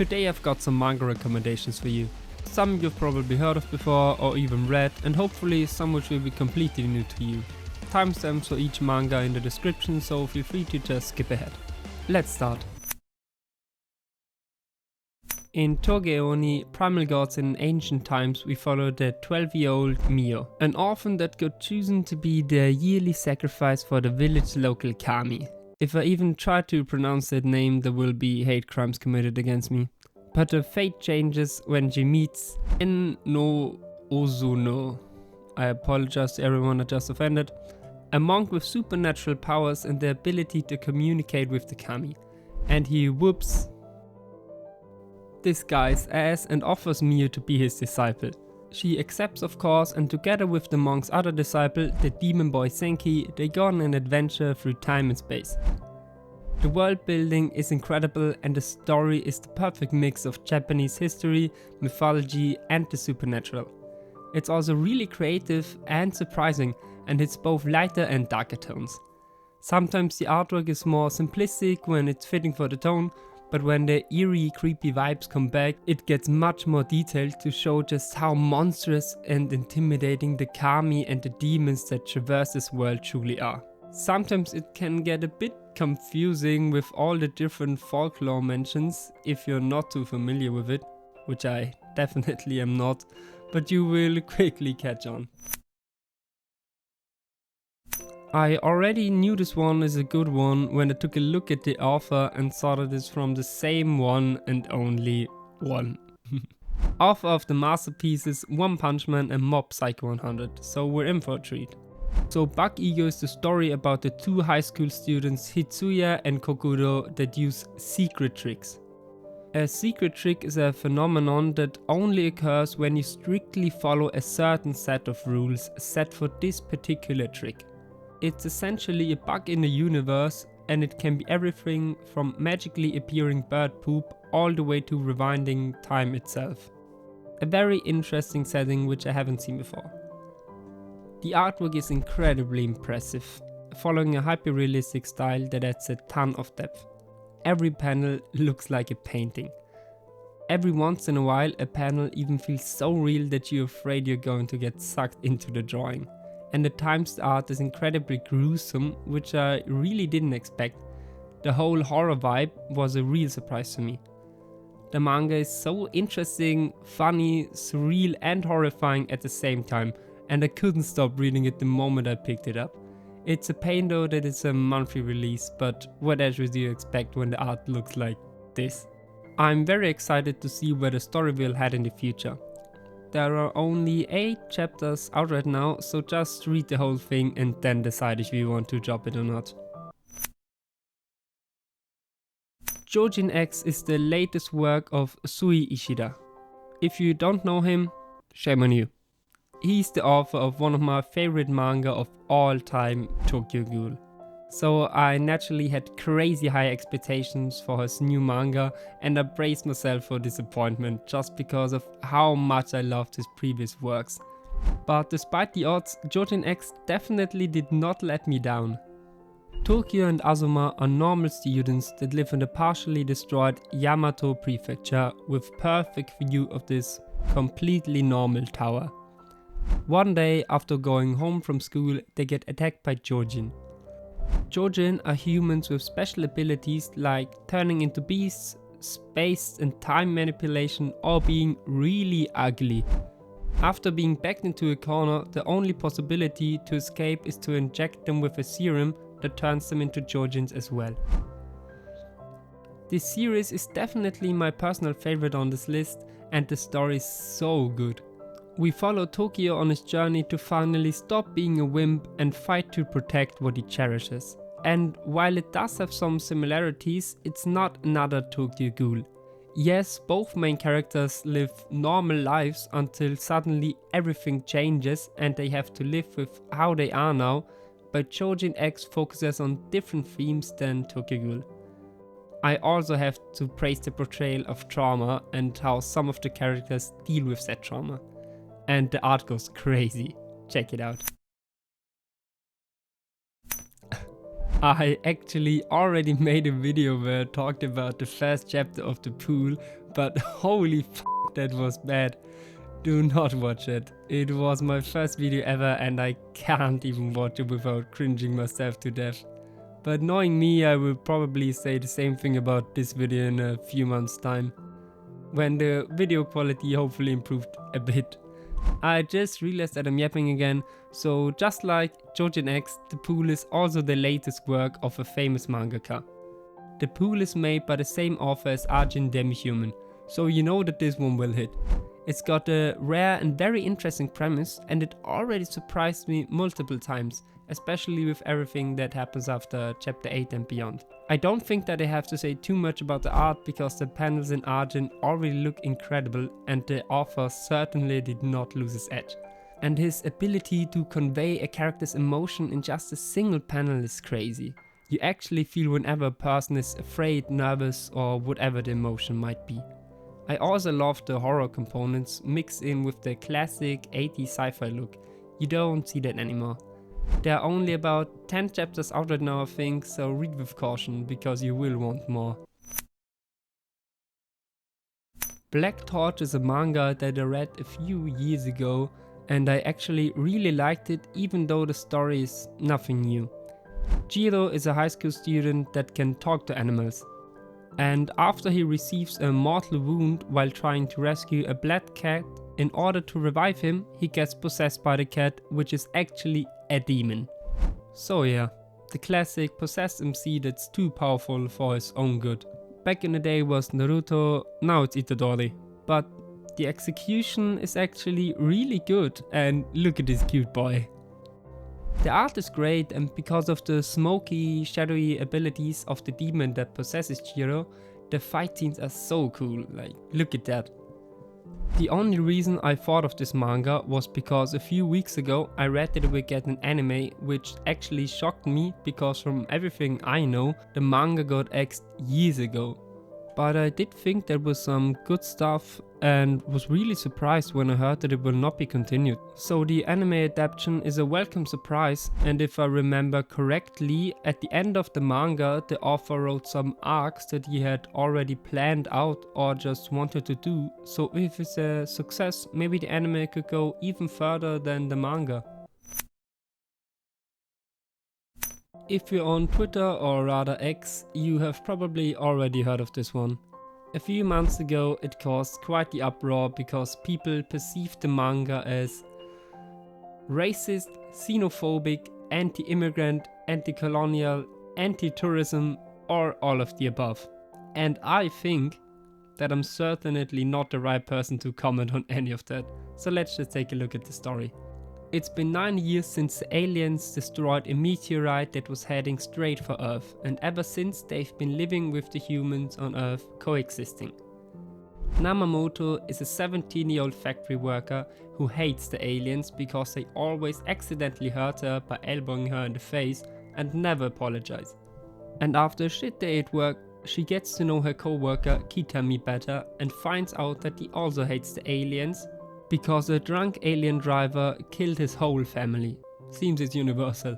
Today I've got some manga recommendations for you. Some you've probably heard of before or even read, and hopefully some which will be completely new to you. Timestamps for each manga in the description, so feel free to just skip ahead. Let's start. In Touge Oni, Primal Gods in ancient times, we follow the 12-year-old Mio, an orphan that got chosen to be the yearly sacrifice for the village local kami. If I even try to pronounce that name, there will be hate crimes committed against me. But her fate changes when she meets En no Ozuno. I apologize to everyone I just offended. A monk with supernatural powers and the ability to communicate with the kami. And he whoops this guy's ass and offers Mio to be his disciple. She accepts of course, and together with the monk's other disciple, the demon boy Senki, they go on an adventure through time and space. The world building is incredible and the story is the perfect mix of Japanese history, mythology and the supernatural. It's also really creative and surprising, and it's both lighter and darker tones. Sometimes the artwork is more simplistic when it's fitting for the tone, but when the eerie, creepy vibes come back, it gets much more detailed to show just how monstrous and intimidating the kami and the demons that traverse this world truly are. Sometimes it can get a bit confusing with all the different folklore mentions if you're not too familiar with it, which I definitely am not, but you will quickly catch on. I already knew this one is a good one when I took a look at the author and saw that it's from the same one and only one. Author of the masterpieces One Punch Man and Mob Psycho 100, so we're in for a treat. So Bug Ego is the story about the two high school students Hitsuya and Kokuro that use secret tricks. A secret trick is a phenomenon that only occurs when you strictly follow a certain set of rules set for this particular trick. It's essentially a bug in the universe, and it can be everything from magically appearing bird poop all the way to rewinding time itself. A very interesting setting which I haven't seen before. The artwork is incredibly impressive, following a hyper-realistic style that adds a ton of depth. Every panel looks like a painting. Every once in a while a panel even feels so real that you're afraid you're going to get sucked into the drawing. And at times the art is incredibly gruesome, which I really didn't expect. The whole horror vibe was a real surprise to me. The manga is so interesting, funny, surreal and horrifying at the same time, and I couldn't stop reading it the moment I picked it up. It's a pain though that it's a monthly release, but what else do you expect when the art looks like this? I'm very excited to see where the story will head in the future. There are only 8 chapters out right now, so just read the whole thing and then decide if you want to drop it or not. Choujin X is the latest work of Sui Ishida. If you don't know him, shame on you. He's the author of one of my favorite manga of all time, Tokyo Ghoul. So I naturally had crazy high expectations for his new manga, and I braced myself for disappointment just because of how much I loved his previous works. But despite the odds, Choujin X definitely did not let me down. Tokyo and Azuma are normal students that live in the partially destroyed Yamato prefecture with perfect view of this completely normal tower. One day after going home from school, they get attacked by Choujin. Choujin are humans with special abilities like turning into beasts, space and time manipulation, or being really ugly. After being backed into a corner, the only possibility to escape is to inject them with a serum that turns them into Choujins as well. This series is definitely my personal favorite on this list, and the story is so good. We follow Tokyo on his journey to finally stop being a wimp and fight to protect what he cherishes. And while it does have some similarities, it's not another Tokyo Ghoul. Yes, both main characters live normal lives until suddenly everything changes and they have to live with how they are now, but Choujin X focuses on different themes than Tokyo Ghoul. I also have to praise the portrayal of trauma and how some of the characters deal with that trauma. And the art goes crazy. Check it out. I actually already made a video where I talked about the first chapter of the pool, but holy f***, that was bad. Do not watch it. It was my first video ever and I can't even watch it without cringing myself to death. But knowing me, I will probably say the same thing about this video in a few months' time, when the video quality hopefully improved a bit. I just realized that I'm yapping again, so just like Choujin X, The Pool is also the latest work of a famous mangaka. The Pool is made by the same author as Arjun Demi-Human, so you know that this one will hit. It's got a rare and very interesting premise, and it already surprised me multiple times, especially with everything that happens after chapter 8 and beyond. I don't think that I have to say too much about the art because the panels in Arjun already look incredible and the author certainly did not lose his edge. And his ability to convey a character's emotion in just a single panel is crazy. You actually feel whenever a person is afraid, nervous or whatever the emotion might be. I also love the horror components mixed in with the classic 80s sci-fi look. You don't see that anymore. There are only about 10 chapters out right now I think, so read with caution because you will want more. Black Torch is a manga that I read a few years ago and I actually really liked it even though the story is nothing new. Jiro is a high school student that can talk to animals. And after he receives a mortal wound while trying to rescue a black cat, in order to revive him, he gets possessed by the cat, which is actually a demon. So yeah, the classic possessed MC that's too powerful for his own good. Back in the day was Naruto, now it's Itadori. But the execution is actually really good and look at this cute boy. The art is great and because of the smoky, shadowy abilities of the demon that possesses Jiro, the fight scenes are so cool, like look at that. The only reason I thought of this manga was because a few weeks ago I read that it would get an anime, which actually shocked me because from everything I know, the manga got axed years ago. But I did think there was some good stuff and was really surprised when I heard that it will not be continued. So the anime adaptation is a welcome surprise, and if I remember correctly, at the end of the manga the author wrote some arcs that he had already planned out or just wanted to do, so if it's a success, maybe the anime could go even further than the manga. If you're on Twitter or rather X, you have probably already heard of this one. A few months ago it caused quite the uproar because people perceived the manga as racist, xenophobic, anti-immigrant, anti-colonial, anti-tourism or all of the above. And I think that I'm certainly not the right person to comment on any of that, so let's just take a look at the story. It's been 9 years since the aliens destroyed a meteorite that was heading straight for Earth, and ever since they've been living with the humans on Earth, coexisting. Namamoto is a 17-year-old factory worker who hates the aliens because they always accidentally hurt her by elbowing her in the face and never apologize. And after a shit day at work, she gets to know her co-worker Kitami better and finds out that he also hates the aliens because a drunk alien driver killed his whole family. Seems it's universal.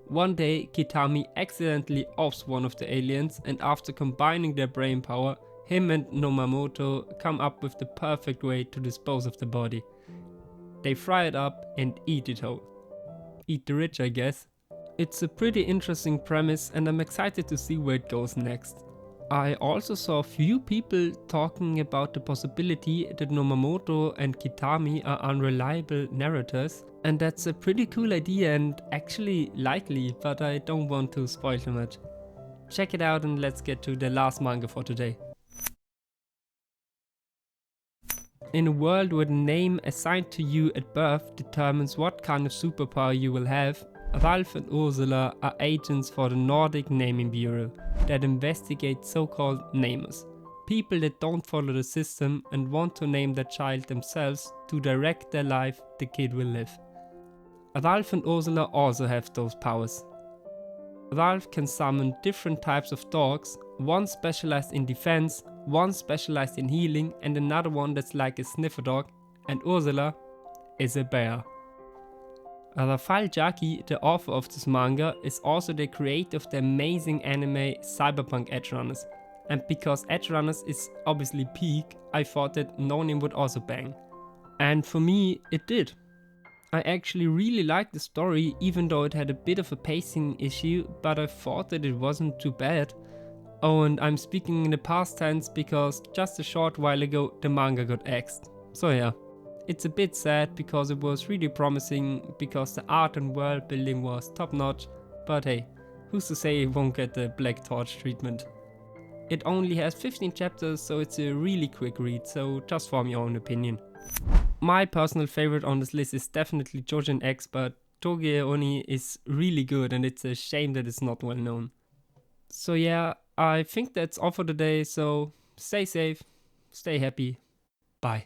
One day, Kitami accidentally offs one of the aliens, and after combining their brain power, him and Namamoto come up with the perfect way to dispose of the body. They fry it up and eat it whole. Eat the rich, I guess. It's a pretty interesting premise and I'm excited to see where it goes next. I also saw a few people talking about the possibility that Namamoto and Kitami are unreliable narrators, and that's a pretty cool idea and actually likely, but I don't want to spoil too much. Check it out and let's get to the last manga for today. In a world where the name assigned to you at birth determines what kind of superpower you will have, Ralph and Ursula are agents for the Nordic Naming Bureau that investigate so-called namers, people that don't follow the system and want to name their child themselves to direct their life the kid will live. Ralph and Ursula also have those powers. Ralph can summon different types of dogs, one specialized in defense, one specialized in healing and another one that's like a sniffer dog, and Ursula is a bear. Rafal Jaki, the author of this manga, is also the creator of the amazing anime Cyberpunk Edgerunners. And because Edgerunners is obviously peak, I thought that No Name would also bang. And for me, it did. I actually really liked the story, even though it had a bit of a pacing issue, but I thought that it wasn't too bad. Oh, and I'm speaking in the past tense because just a short while ago the manga got axed. So yeah. It's a bit sad because it was really promising, because the art and world building was top notch, but hey, who's to say it won't get the Black Torch treatment? It only has 15 chapters, so it's a really quick read, so just form your own opinion. My personal favorite on this list is definitely Choujin X, but Touge Oni is really good and it's a shame that it's not well known. So yeah, I think that's all for today, so stay safe, stay happy, bye.